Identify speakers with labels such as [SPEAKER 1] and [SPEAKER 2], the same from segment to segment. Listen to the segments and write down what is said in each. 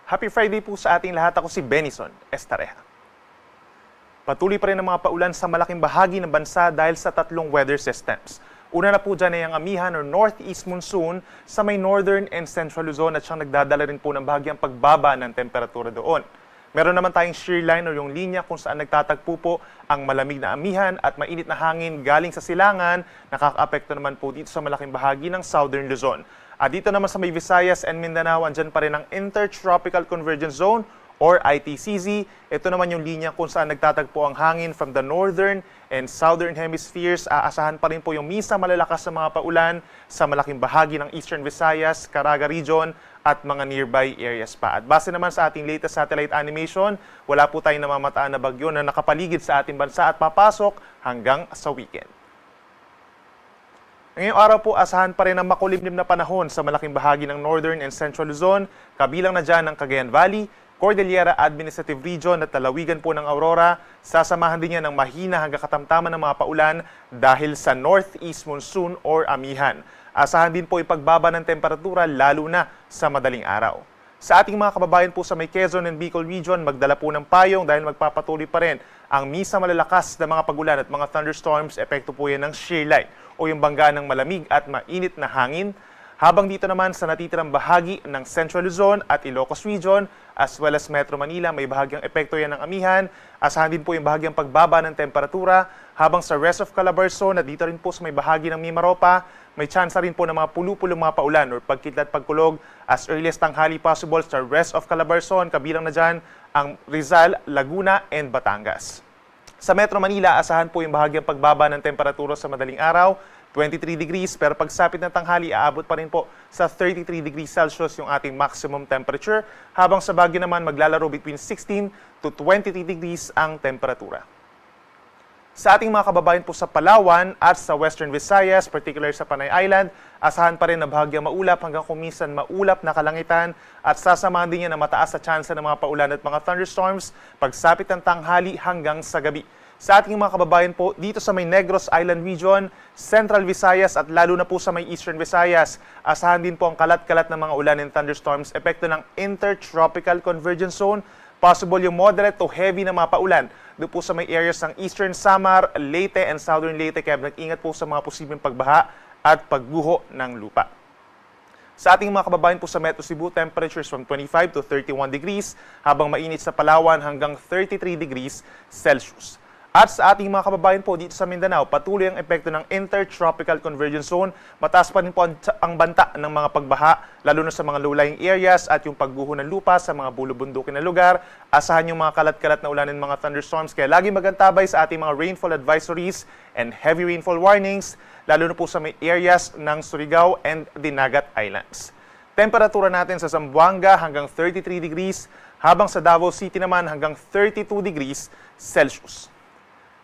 [SPEAKER 1] Happy Friday po sa ating lahat. Ako si Benison Estareja. Patuloy pa rin ang mga paulan sa malaking bahagi ng bansa dahil sa tatlong weather systems. Una na po dyan ay ang amihan o northeast monsoon sa may northern and central Luzon at siyang nagdadala rin po ng bahagyang pagbaba ng temperatura doon. Meron naman tayong shear line o yung linya kung saan nagtatagpo po ang malamig na amihan at mainit na hangin galing sa silangan, nakakaapekto naman po dito sa malaking bahagi ng southern Luzon. At dito naman sa may Visayas and Mindanao, andyan pa rin ang Intertropical Convergence Zone or ITCZ. Ito naman yung linya kung saan nagtatagpo ang hangin from the northern and southern hemispheres. Aasahan pa rin po yung misa malalakas sa mga paulan sa malaking bahagi ng Eastern Visayas, Caraga Region at mga nearby areas pa. At base naman sa ating latest satellite animation, wala po tayong namamataan na bagyo na nakapaligid sa ating bansa at papasok hanggang sa weekend. Ngayong araw po, asahan pa rin ang makulimlim na panahon sa malaking bahagi ng Northern and Central Luzon, kabilang na dyan ang Cagayan Valley, Cordillera Administrative Region at lalawigan po ng Aurora. Sasamahan din yan ng mahina hanggang katamtaman ng mga paulan dahil sa northeast monsoon or amihan. Asahan din po ipagbaba ng temperatura lalo na sa madaling araw. Sa ating mga kababayan po sa may Quezon and Bicol Region, magdala po ng payong dahil magpapatuloy pa rin ang misa malalakas na mga pagulan at mga thunderstorms. Epekto po yan ng shear line o yung banggaan ng malamig at mainit na hangin. Habang dito naman sa natitirang bahagi ng Central Luzon at Ilocos Region as well as Metro Manila, may bahagyang epekto yan ng amihan. Asahan din po yung bahagyang pagbaba ng temperatura. Habang sa rest of Calabarzon at dito rin po sa may bahagi ng Mimaropa, may tsansa rin po ng mga pulu-pulong mga paulan or pagkidlat pagkulog as early as tanghali possible sa rest of Calabarzon. Kabilang na dyan ang Rizal, Laguna, and Batangas. Sa Metro Manila, asahan po yung bahagyang pagbaba ng temperatura sa madaling araw, 23 degrees, pero pagsapit ng tanghali, aabot pa rin po sa 33 degrees Celsius yung ating maximum temperature, habang sa Baguio naman maglalaro between 16 to 23 degrees ang temperatura. Sa ating mga kababayan po sa Palawan at sa Western Visayas, particular sa Panay Island, asahan pa rin na bahagyang maulap hanggang kuminsan maulap na kalangitan at sasamahan din yan na mataas sa tsansa ng mga paulan at mga thunderstorms pagsapit ng tanghali hanggang sa gabi. Sa ating mga kababayan po dito sa may Negros Island Region, Central Visayas at lalo na po sa may Eastern Visayas, asahan din po ang kalat-kalat ng mga ulan and thunderstorms, epekto ng Intertropical Convergence Zone. Possible yung moderate to heavy na mga paulan doon po sa may areas ng Eastern Samar, Leyte and Southern Leyte, kaya nag-ingat po sa mga posibleng pagbaha at pagguho ng lupa. Sa ating mga kababayan po sa Metro Cebu, temperatures from 25 to 31 degrees, habang mainit sa Palawan hanggang 33 degrees Celsius. At sa ating mga kababayan po dito sa Mindanao, patuloy ang epekto ng Intertropical Convergence Zone. Mataas pa rin po ang banta ng mga pagbaha, lalo na sa mga low-lying areas at yung pagguho ng lupa sa mga bulubundukin na lugar. Asahan yung mga kalat-kalat na ulan ng mga thunderstorms, kaya lagi magantabay sa ating mga rainfall advisories and heavy rainfall warnings, lalo na po sa may areas ng Surigao and Dinagat Islands. Temperatura natin sa Zamboanga hanggang 33 degrees, habang sa Davao City naman hanggang 32 degrees Celsius.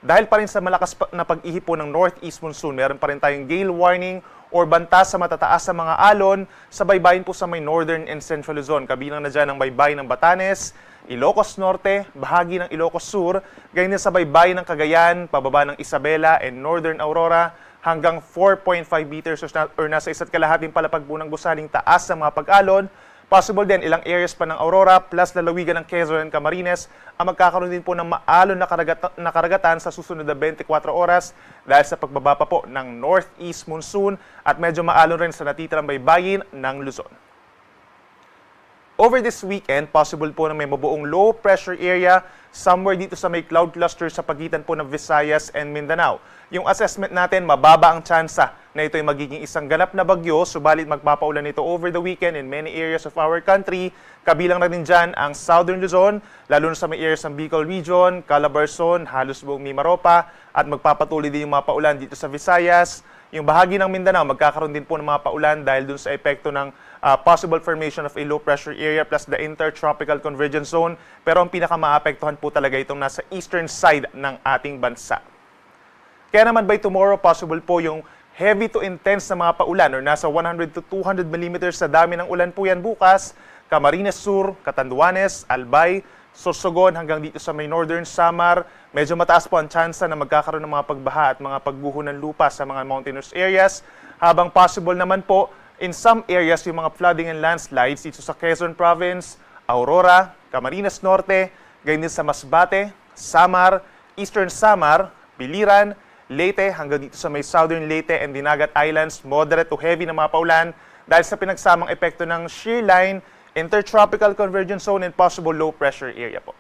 [SPEAKER 1] Dahil pa rin sa malakas na pag-ihip ng northeast monsoon, meron pa rin tayong gale warning or banta sa matataas sa mga alon sa baybayin po sa may northern and central Luzon. Kabilang na dyan ang baybayin ng Batanes, Ilocos Norte, bahagi ng Ilocos Sur, ganyan sa baybayin ng Cagayan, pababa ng Isabela and northern Aurora, hanggang 4.5 meters or nasa 1.5 palapag po ng gusaling taas sa mga pag-alon. Possible din ilang areas pa ng Aurora plus lalawigan ng Quezon and Camarines ang magkakaroon din po ng maalon na karagatan sa susunod na 24 oras dahil sa pagbaba pa po ng northeast monsoon at medyo maalon rin sa natitirang baybayin ng Luzon. Over this weekend, possible po na may mabuong low pressure area somewhere dito sa may cloud cluster sa pagitan po ng Visayas and Mindanao. Yung assessment natin, mababa ang tsansa na ito ay magiging isang ganap na bagyo, subalit magpapaulan ito over the weekend in many areas of our country. Kabilang na rin dyan ang Southern Luzon, lalo na sa may areas ng Bicol Region, Calabarzon, halos buong Mimaropa, at magpapatuloy din yung mga paulan dito sa Visayas. Yung bahagi ng Mindanao, magkakaroon din po ng mga paulan dahil dun sa epekto ng possible formation of a low pressure area plus the Intertropical Convergence Zone. Pero ang pinakamaapektuhan po talaga itong nasa eastern side ng ating bansa. Kaya naman by tomorrow, possible po yung heavy to intense na mga paulan or nasa 100 to 200 millimeters sa dami ng ulan po yan bukas. Camarines Sur, Catanduanes, Albay, Sorsogon hanggang dito sa may Northern Samar. Medyo mataas po ang tsansa na magkakaroon ng mga pagbaha at mga pagguho ng lupa sa mga mountainous areas. Habang possible naman po in some areas yung mga flooding and landslides dito sa Quezon Province, Aurora, Camarines Norte, gayon din sa Masbate, Samar, Eastern Samar, Biliran, Leyte hanggang dito sa may Southern Leyte and Dinagat Islands, moderate to heavy na mga paulan dahil sa pinagsamang epekto ng shear line, intertropical convergence zone and possible low pressure area po.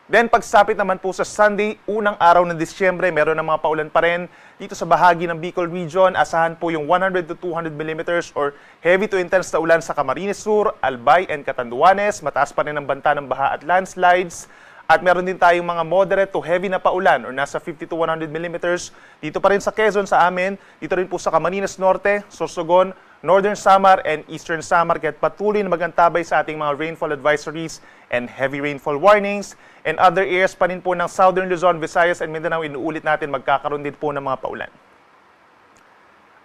[SPEAKER 1] Then pagsapit naman po sa Sunday, unang araw ng Disyembre, meron ng mga paulan pa rin dito sa bahagi ng Bicol Region. Asahan po yung 100 to 200 millimeters or heavy to intense na ulan sa Camarines Sur, Albay and Catanduanes. Mataas pa rin ang banta ng baha at landslides. At meron din tayong mga moderate to heavy na paulan or nasa 50 to 100 millimeters. Dito pa rin sa Quezon sa amin, dito rin po sa Camarines Norte, Sorsogon, Northern Samar and Eastern Samar. Kaya't patuloy na magantabay sa ating mga rainfall advisories and heavy rainfall warnings. And other areas pa rin po ng Southern Luzon, Visayas and Mindanao, inuulit natin magkakaroon din po ng mga paulan.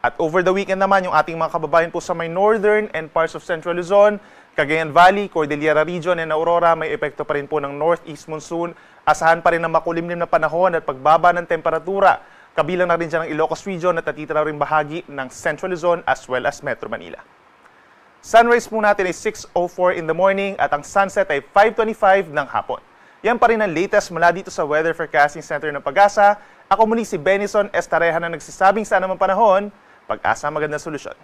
[SPEAKER 1] At over the weekend naman, yung ating mga kababayan po sa may Northern and parts of Central Luzon, Cagayan Valley, Cordillera Region and Aurora, may epekto pa rin po ng Northeast Monsoon. Asahan pa rin ng makulimlim na panahon at pagbaba ng temperatura. Kabilang na rin dyan ang Ilocos Region at natitira rin bahagi ng Central Luzon as well as Metro Manila. Sunrise po natin ay 6:04 in the morning at ang sunset ay 5:25 ng hapon. Yan pa rin ang latest mula dito sa Weather Forecasting Center ng Pag-asa. Ako muli si Benison Estareja na nagsasabing sana mang panahon, Pag-asa magandang solusyon.